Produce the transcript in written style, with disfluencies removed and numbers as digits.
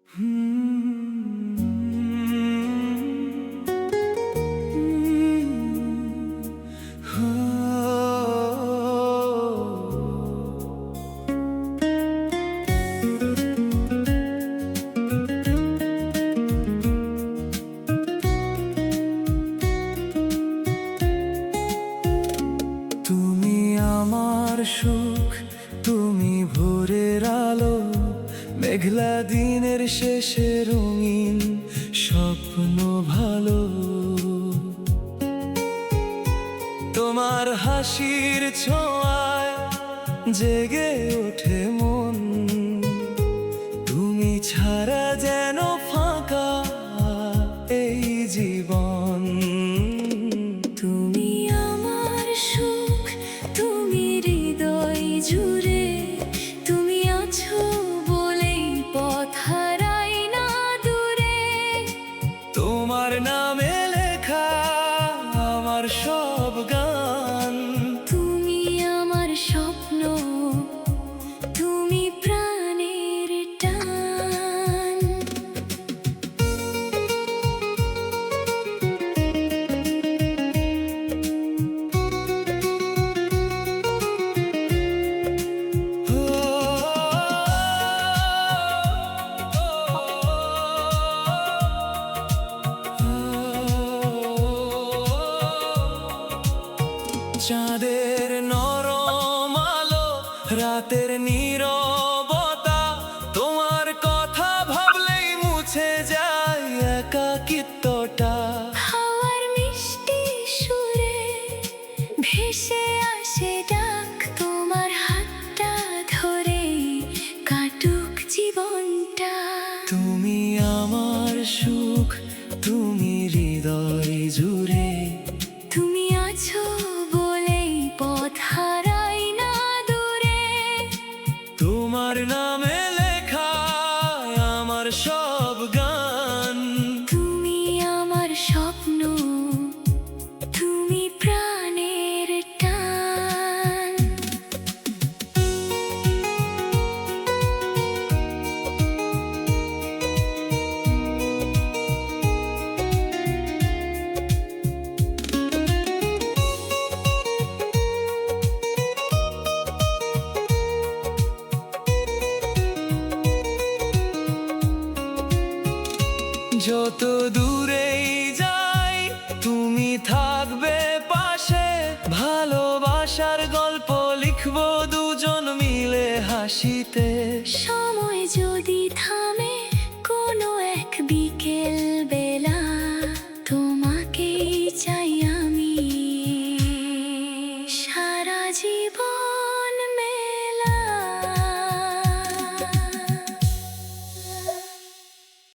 তুমি আমার সুখ, তুমি ভোরের আলো, মেঘলা দিনের শেষে রঙিন স্বপ্ন ভালো। তোমার হাসির ছোঁয়ায় জেগে ওঠে মন, তুমি ছাড়া যেন ফাঁকা এই জীবন। তুমি আমার সুখ, তুমি হৃদয় জুড়ে, তুমি আছো বলেই পথ হারাই না দূরে। তোমার নামে লেখা আমার সব গান, তুমি আমার স্বপ্ন, তুমি প্রাণের টান। চাঁদের নরম আলো, রাতের নীরবতা, তোমার কথা ভাবলেই মুছে যায় একাকিত্বটা। হাওয়ার মিষ্টি সুরে ভেসে আসে ডাক, তোমার হাতটা ধরেই কাটুক জীবনটা। তুমি আমার সুখ, তুমি হৃদয় জুড়ে, তুমি আছো বলেই পথ হারাই না দূরে। তোমার নামে লেখা আমার সব গান, তুমি আমার স্বপ্ন, তুমি প্রাণের টান। যত দূরেই যাই তুমি থাকবে পাশে, ভালোবাসার গল্প লিখবো দুজন মিলে হাসিতে।